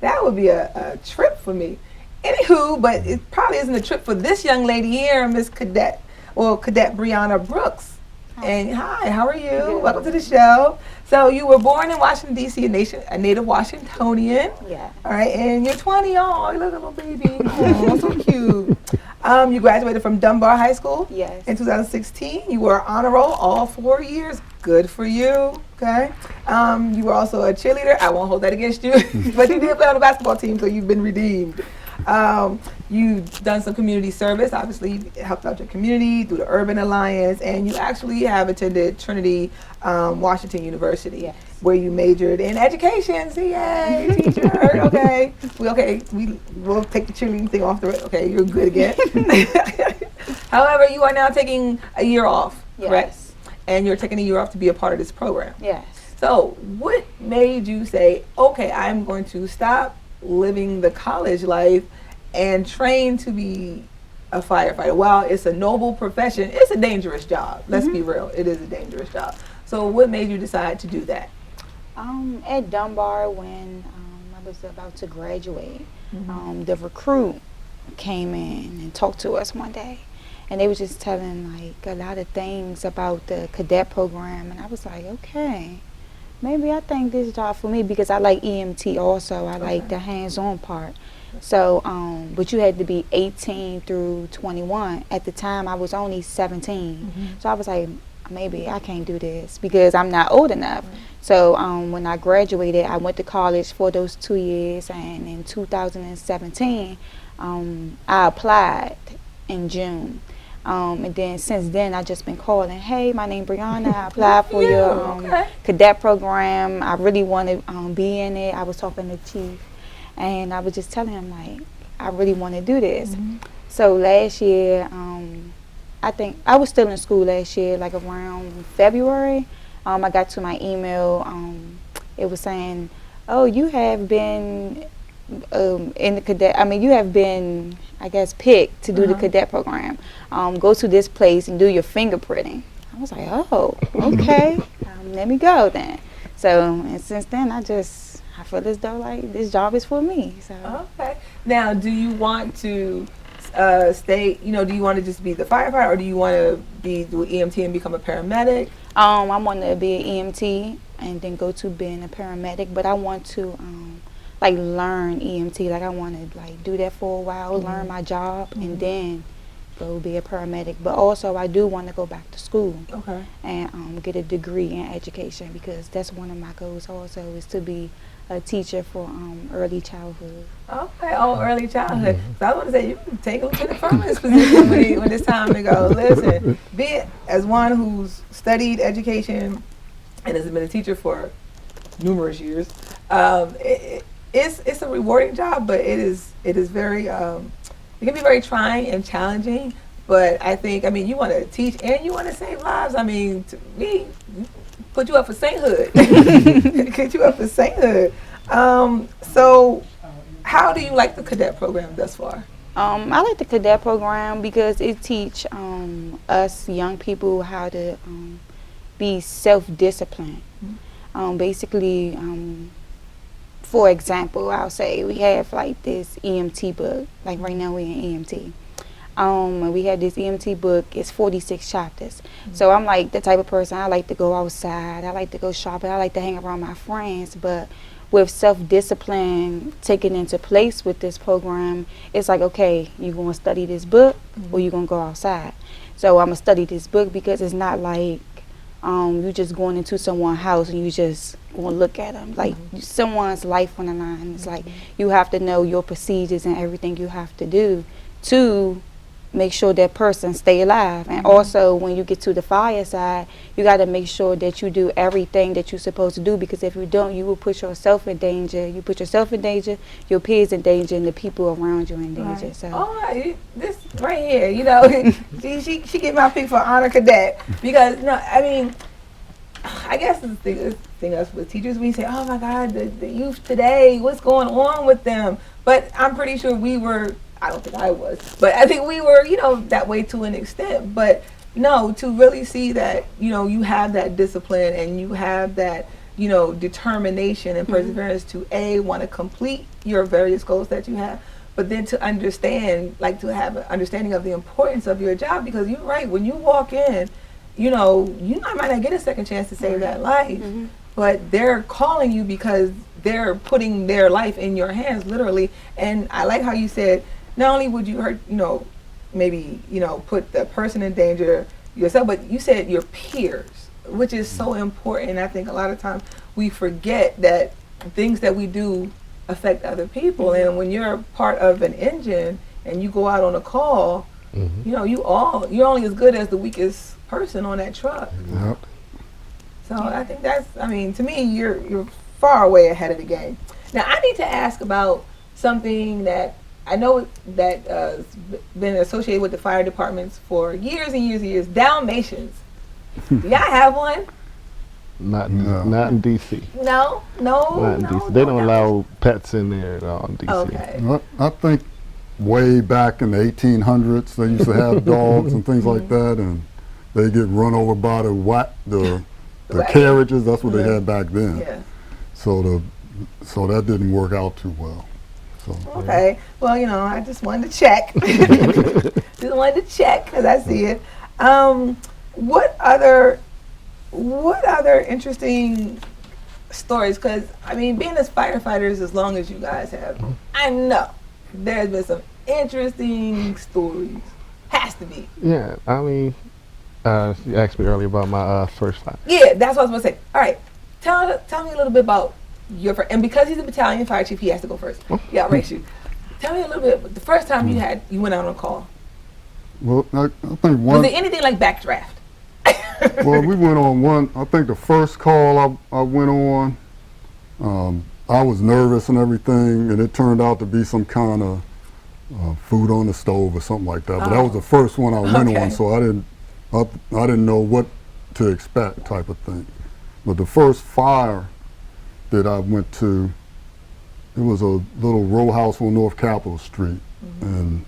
that would be a trip for me. Anywho, but it probably isn't a trip for this young lady here, Miss Cadet Brianna Brooks. And hi, how are you? Good. Welcome to the show. So you were born in Washington, D.C., a native Washingtonian. Yeah. All right, and you're 20. Oh, you look like a little baby. Oh, so cute. You graduated from Dunbar High School. Yes. In 2016. You were honor roll all 4 years. Good for you. Okay. You were also a cheerleader. I won't hold that against you. But you did play on the basketball team, so you've been redeemed. You've done some community service, obviously helped out your community through the Urban Alliance, and you actually have attended Trinity Washington University, Yes. where you majored in education. See, yay, teacher. Okay, we'll take the cheerleading thing off the. Okay, you're good again. However, you are now taking a year off, correct? Yes. And you're taking a year off to be a part of this program. Yes. So, what made you say, okay, I'm going to stop living the college life and train to be a firefighter? While it's a noble profession, it's a dangerous job. Let's be real. It is a dangerous job. So, what made you decide to do that? At Dunbar, when I was about to graduate, the recruit came in and talked to us one day. And they was just telling like a lot of things about the cadet program. And I was like, okay. maybe I think this job for me because I like EMT also. I like the hands-on part. So, but you had to be 18 through 21. At the time, I was only 17. So I was like, maybe I can't do this because I'm not old enough. So when I graduated, I went to college for those 2 years, and in 2017, I applied in June. And then since then, I just been calling, hey, my name Brianna. I applied for your cadet program. I really want to be in it. I was talking to Chief, and I was just telling him, like, I really want to do this. So last year, I think I was still in school last year, like around February. I got to my email. It was saying, oh, you have been in the cadet, you have been, I guess, picked to do the cadet program. Go to this place and do your fingerprinting. I was like, oh, okay, let me go then. So, and since then, I feel as though, like, this job is for me. So. Okay. Now, do you want to stay, do you want to just be the firefighter, or do you want to do EMT and become a paramedic? I want to be an EMT and then go to being a paramedic, but I want to learn EMT. Like, I want to do that for a while, learn my job, and then go be a paramedic. But also, I do want to go back to school and get a degree in education, because that's one of my goals also, is to be a teacher for early childhood. Okay, early childhood. So I was going to say, you can take a lieutenant colonel's position when it's time to go. Listen, be it as one who's studied education and has been a teacher for numerous years, it's a rewarding job, but it is very, it can be very trying and challenging. But I think, you want to teach and you want to save lives. To me, put you up for sainthood. Get you up for sainthood. So how do you like the cadet program thus far? I like the cadet program because it teach us young people how to be self-disciplined. Basically, for example, I'll say we have this EMT book. Like right now we're in EMT. And we have this EMT book. It's 46 chapters. So I'm like the type of person, I like to go outside. I like to go shopping. I like to hang around my friends. But with self-discipline taken into place with this program, it's like, okay, you're going to study this book or you're going to go outside. So I'm going to study this book because it's not like you just going into someone's house and you just going to look at them. Like someone's life on the line. It's like you have to know your procedures and everything you have to do to make sure that person stay alive. And also when you get to the fire side, you got to make sure that you do everything that you're supposed to do, because if you don't, you will put yourself in danger. You put yourself in danger, your peers in danger, and the people around you in danger. Right. So This right here, she get my pick for honor cadet, because I guess the thing us with teachers, we say, oh my God, the youth today, what's going on with them? But I'm pretty sure we were, I don't think I was, but I think we were, that way to an extent. But no, to really see that, you have that discipline and you have that, determination and perseverance to want to complete your various goals that you have, but then to understand, to have an understanding of the importance of your job, because you're right, when you walk in, you might not get a second chance to save that life, but they're calling you because they're putting their life in your hands, literally. And I like how you said, not only would you hurt, maybe, put the person in danger yourself, but you said your peers, which is so important. I think a lot of times we forget that things that we do affect other people. And when you're part of an engine and you go out on a call, you're only as good as the weakest person on that truck. Yep. So I think that's, to me, you're far away ahead of the game. Now I need to ask about something that I know that has been associated with the fire departments for years and years and years. Dalmatians. Do y'all have one? Not in DC. No. Not in DC. They don't allow pets in there at all in DC. Okay. I think way back in the 1800s, they used to have dogs and things like that, and they get run over by the carriages. That's what they had back then. Yeah. So that didn't work out too well. So, Okay. Well, I just wanted to check. Just wanted to check because I see it. What other interesting stories, because I mean, being as firefighters as long as you guys have, I know there's been some interesting stories. Has to be. Yeah, I mean, you asked me earlier about my first fire. Yeah, that's what I was going to say. All right, tell me a little bit about your and because he's a battalion fire chief, he has to go first. Yeah, I'll race you. Tell me a little bit. The first time you went out on call. Well, I think Was one. there anything like backdraft? Well, we went on one. I think the first call I went on, I was nervous and everything, and it turned out to be some kind of food on the stove or something like that. But that was the first one I went Okay. on, so I didn't know what to expect, type of thing. But the first fire that I went to, it was a little row house on North Capitol Street, and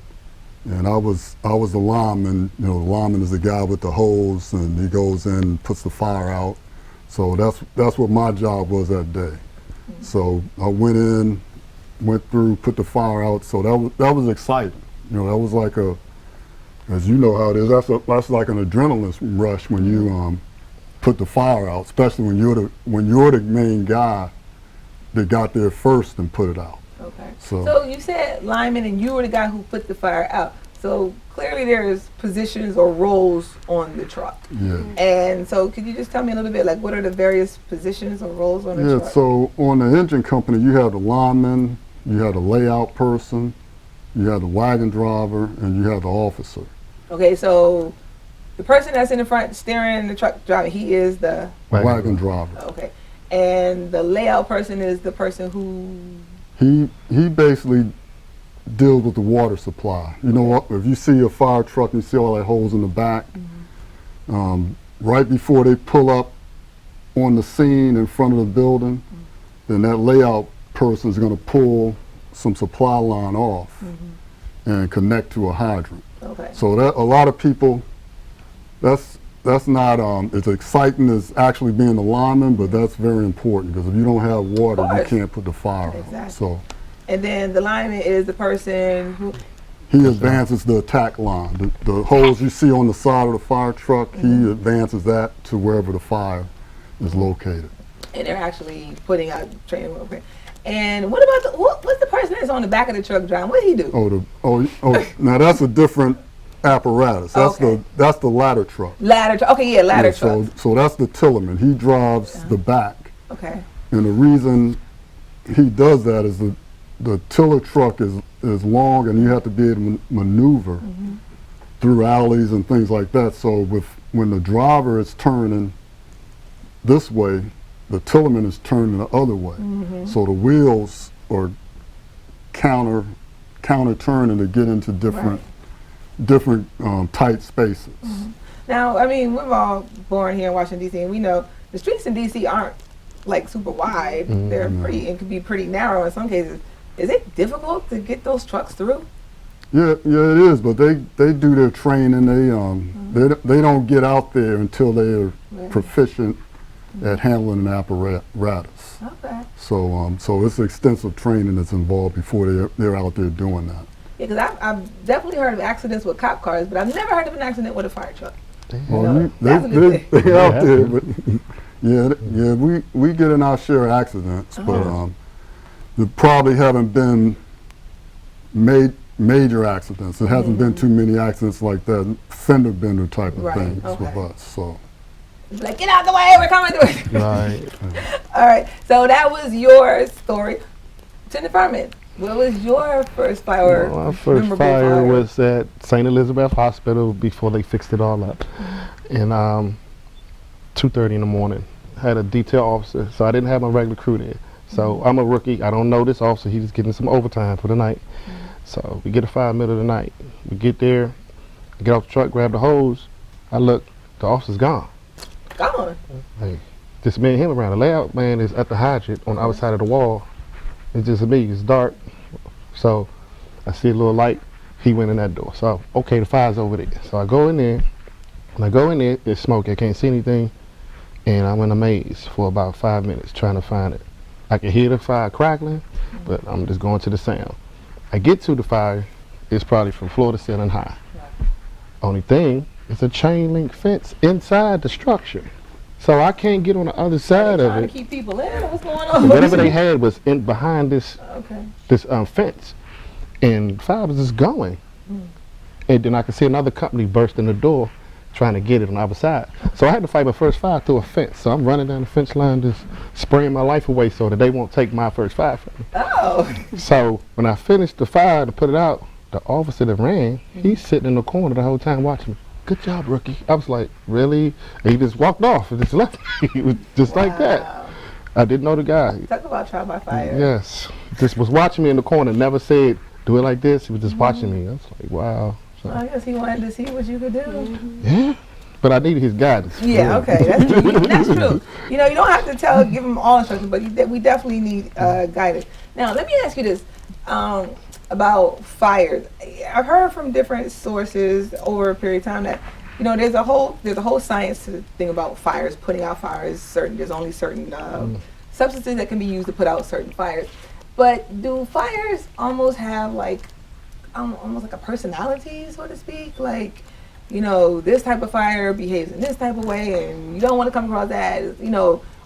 I was the lineman. You know, the lineman is the guy with the hose, and he goes in and puts the fire out. So that's what my job was that day. So I went in, went through, put the fire out. So that was exciting. You know, that was like as you know how it is. That's like an adrenaline rush when you put the fire out, especially when you're the main guy that got there first and put it out. Okay. So- So you said lineman, and you were the guy who put the fire out. So clearly there's positions or roles on the truck. Yeah. And so could you just tell me a little bit, like, what are the various positions or roles on the Yeah, truck? so on the engine company, you have the lineman, you have the layout person, you have the wagon driver, and you have the officer. Okay, so the person that's in the front steering the truck driving, he is the, Wagon driver. okay. And the layout person is the person who, He basically deals with the water supply. You know what? If you see a fire truck and you see all that holes in the back, right before they pull up on the scene in front of the building, then that layout person is going to pull some supply line off and connect to a hydrant. okay. So that a lot of people, that's not as exciting as actually being a lineman, but that's very important because if you don't have water, you course. can't put the fire Exactly. out. So And then the lineman is the person who, he advances the attack line. The holes you see on the side of the fire truck, he advances that to wherever the fire is located. and they're actually putting out training. Okay. And what about what's the person that's on the back of the truck driving? What did he do? Now that's a different apparatus. That's Okay. that's the ladder truck. Ladder truck. Okay, yeah, ladder Yeah, truck. so that's the tillerman. He drives the back. Okay. And the reason he does that is the tiller truck is long, and you have to be able to maneuver through alleys and things like that. So when the driver is turning this way, the tillerman is turning the other way. So the wheels are counter turning to get into different tight spaces. Now, I mean, we're all born here in Washington D.C., and we know the streets in D.C. aren't like super wide. They're pretty, and can be pretty narrow in some cases. Is it difficult to get those trucks through? Yeah, it is. But they do their training. They don't get out there until they are proficient at handling an apparatus. Okay. So it's extensive training that's involved before they're out there doing that. Yeah, because I've definitely heard of accidents with cop cars, but I've never heard of an accident with a fire truck. Well, No, that's a good they out Yeah. there, but we get in our share of accidents, but there probably haven't been major accidents. There hasn't been too many accidents like that, fender bender type of Right, things with okay. us. So It's like, get out the way, we're coming through. Right. All right, so that was your story. Lieutenant Furman, what was your first fire? Well, my first memorable fire was at St. Elizabeth Hospital before they fixed it all up. And 2:30 in the morning. Had a detail officer, so I didn't have my regular crew there. So I'm a rookie. I don't know this officer. He's getting some overtime for the night. So we get a fire middle of the night. We get there, get off the truck, grab the hose. I look, the officer's gone. Gone. Hey, just me and him around. The layout man is at the hydrant on the other side of the wall. It's just me. It's dark. So I see a little light. He went in that door. So, okay, the fire's over there. So I go in there. When I go in there, it's smoke. I can't see anything. And I'm in a maze for about 5 minutes trying to find it. I can hear the fire crackling, but I'm just going to the sound. I get to the fire. It's probably from floor to ceiling high. Only thing, it's a chain link fence inside the structure. So I can't get on the other side of Trying to it. keep people in. What's going on? Whatever they had was in behind this Okay. fence, and fire was just going. And then I could see another company burst in the door, trying to get it on the other side. So I had to fight my first fire through a fence. So I'm running down the fence line, just spraying my life away so that they won't take my first fire from me. Oh. So when I finished the fire to put it out, the officer that ran, he's sitting in the corner the whole time watching me. Good job, rookie. I was like, really? And he just walked off and just left me. It was just like that. Wow. I didn't know the guy. Talk about trial by fire. Yes. Just was watching me in the corner, never said, do it like this. He was just watching me. I was like, wow. So, I guess he wanted to see what you could do. yeah. But I needed his guidance. Yeah, okay, that's true. That's true. You know, you don't have to give him all instructions, but we definitely need guidance. Now, let me ask you this about fires. I've heard from different sources over a period of time that there's a whole science to the thing about fires, putting out fires. There's only certain substances that can be used to put out certain fires. But do fires almost have almost like a personality, so to speak? Like, this type of fire behaves in this type of way, and you don't want to come across that.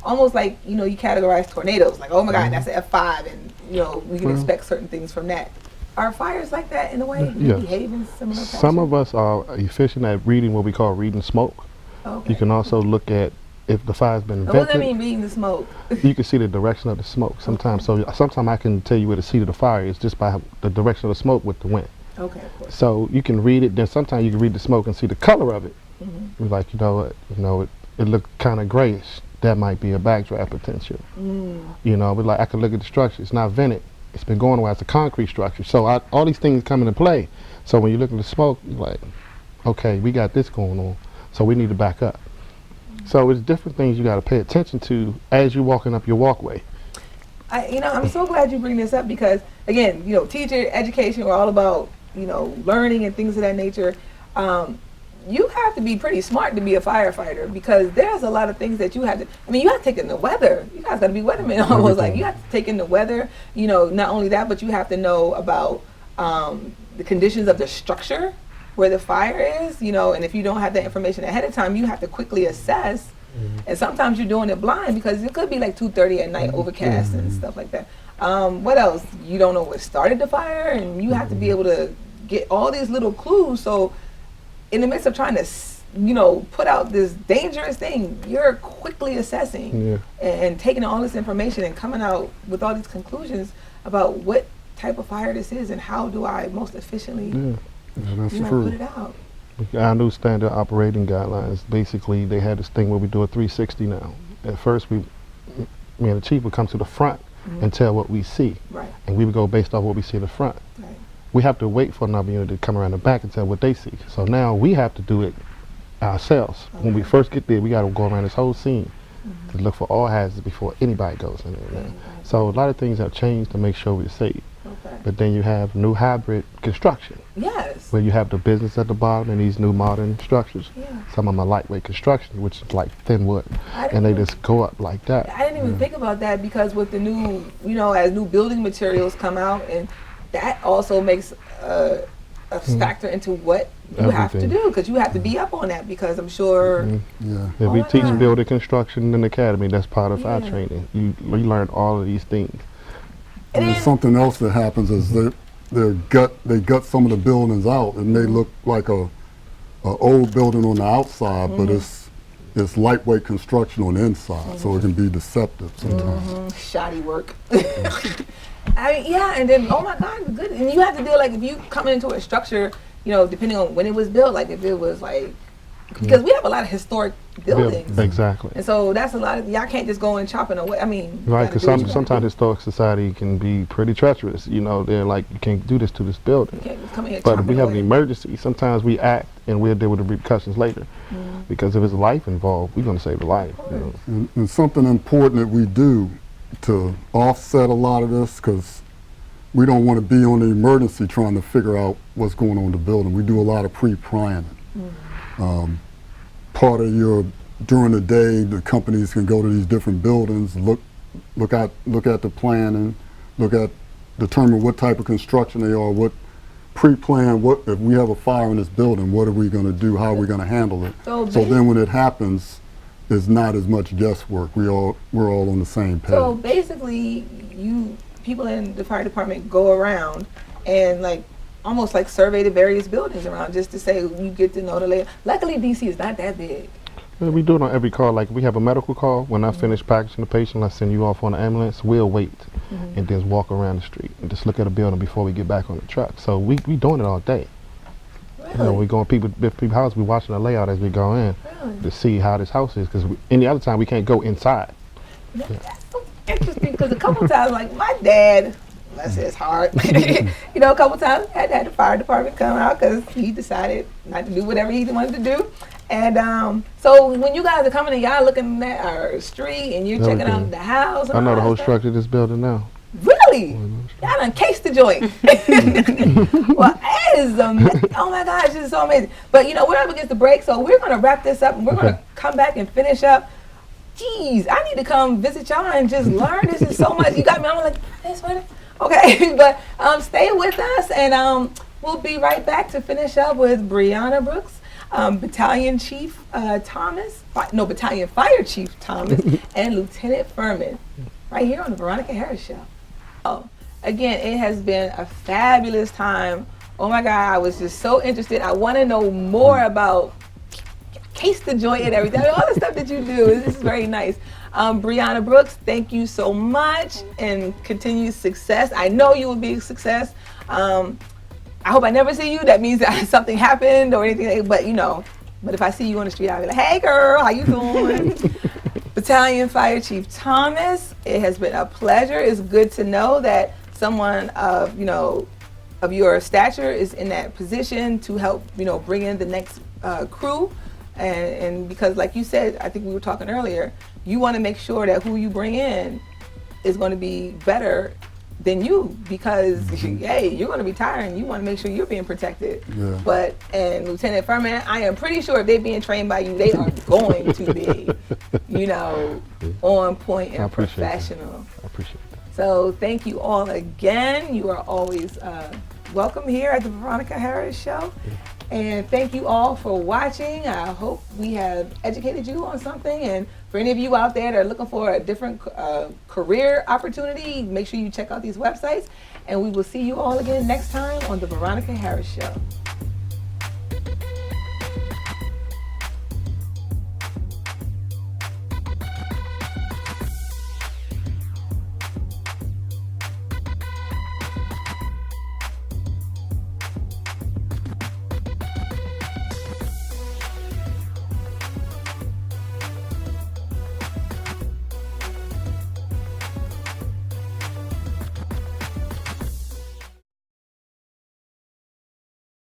Almost like, you categorize tornadoes. Like, oh my God, that's an F5, and, we can expect certain things from that. Are fires like that in a way? Do Yeah. they behave in similar fashion? Some of us are efficient at reading what we call reading smoke. Okay. You can also look at if the fire's been And what does that vented. mean, reading the smoke? You can see the direction of the smoke sometimes. So sometimes I can tell you where the seat of the fire is just by the direction of the smoke with the wind. Okay, of course. So you can read it. Then sometimes you can read the smoke and see the color of it. Mm-hmm. You're like, it looked kind of grayish. That might be a backdraft potential. But like I could look at the structure. It's not vented. It's been going away. It's a concrete structure. So all these things come into play. So when you look at the smoke, you're like, okay, we got this going on. So we need to back up. So it's different things you got to pay attention to as you're walking up your walkway. I'm so glad you bring this up because, again, teacher education, we're all about, learning and things of that nature. You have to be pretty smart to be a firefighter because there's a lot of things that you have to, you have to take in the weather. You guys got to be weathermen almost. Like, you have to take in the weather, not only that, but you have to know about the conditions of the structure where the fire is, and if you don't have that information ahead of time, you have to quickly assess. And sometimes you're doing it blind because it could be like 2:30 at night, overcast and stuff like that. What else? You don't know what started the fire, and you have to be able to get all these little clues. So in the midst of trying to, put out this dangerous thing, you're quickly assessing and taking all this information and coming out with all these conclusions about what type of fire this is and how do I most efficiently That's put true. it out. Our new standard operating guidelines, basically, they had this thing where we do a 360 now. At first, me and the chief would come to the front and tell what we see. Right. And we would go based off what we see in the front. Right. We have to wait for another unit to come around the back and tell what they see. So now we have to do it ourselves. When we first get there, we got to go around this whole scene to look for all hazards before anybody goes in there now. So a lot of things have changed to make sure we're safe. Okay. But then you have new hybrid construction, Yes. where you have the business at the bottom and these new modern structures. Yeah. Some of them are lightweight construction, which is like thin wood, I and they didn't- just go up like that. I didn't even think about that because with the new, as new building materials come out, and that also makes a factor into what you have to Everything. do because you have to be up on that because I'm sure. Yeah. If Oh we my teach God. building construction in the academy, that's part of our Yeah. training. We learn all of these things. And And then- something else that happens is they gut some of the buildings out. It may look like a old building on the outside, but it's lightweight construction on the inside, so it can be deceptive sometimes. Shoddy work. And then oh my God, good. And you have to deal like if you come into a structure, depending on when it was built, like if it was like because we have a lot of historic buildings, Exactly. and so that's a lot of y'all can't just go and chopping away. You Right, gotta because do what you gotta sometimes do. historic society can be pretty treacherous. They're like, you can't do this to this building. You can't just come in here But if chopping we have an away. emergency, sometimes we act and we'll deal with the repercussions later. Because if it's life involved, we're going to save the life. And something important that we do to offset a lot of this, because we don't want to be on the emergency trying to figure out what's going on in the building. We do a lot of pre-planning. Part of during the day, the companies can go to these different buildings, look at the planning, determine what type of construction they are, pre-plan what if we have a fire in this building, what are we going to do, how are we going to handle it. So So then when it happens, it's not as much guesswork. We're all on the same page. So basically, people in the fire department go around and like almost like survey the various buildings around just to say you get to know the layout. Luckily, DC is not that big. Yeah, we do it on every call. Like we have a medical call. When I finish packaging the patient, I send you off on the ambulance. We'll wait and then walk around the street and just look at a building before we get back on the truck. So we doing it all day. Really? You know, we go in people's house. We watching the layout as we go in to see how this house is. Because any other time we can't go inside. That's so interesting because a couple times, like my dad, bless his heart, you know, a couple times had the fire department come out because he decided not to do whatever he wanted to do. And so when you guys are coming and y'all looking at our street and you're checking out Everything. the house, and I know all the that whole stuff. structure of this building now. Really? Y'all done cased the joint. Well, that is amazing. Oh my gosh, this is so amazing. But you know, we're up against the break, so we're gonna wrap this up and we're gonna come back and finish up. Jeez, I need to come visit y'all and just learn. This is so much. You got me. I'm like, this one. Okay, but stay with us and we'll be right back to finish up with Brianna Brooks, Battalion Fire Chief Thomas, and Lieutenant Furman, right here on the Veronica Harris Show. Oh, again, it has been a fabulous time. Oh my God, I was just so interested. I want to know more about case the joint and everything, all the stuff that you do. This is very nice. Brianna Brooks, thank you so much and continued success. I know you will be a success. I hope I never see you. That means that something happened or anything, but you know, but if I see you on the street, I'll be like, hey girl, how you doing? Battalion Fire Chief Thomas, it has been a pleasure. It's good to know that someone of, you know, of your stature is in that position to help, you know, bring in the next crew. And because like you said, I think we were talking earlier, you want to make sure that who you bring in is going to be better than you because, hey, you're going to retire and you want to make sure you're being protected. Yeah. But, and Lieutenant Furman, I am pretty sure if they're being trained by you, they are going to be, you know, on point I and appreciate that. professional. I appreciate that. So thank you all again. You are always welcome here at the Veronica Harris Show. And thank you all for watching. I hope we have educated you on something. And for any of you out there that are looking for a different career opportunity, make sure you check out these websites. And we will see you all again next time on the Veronica Harris Show.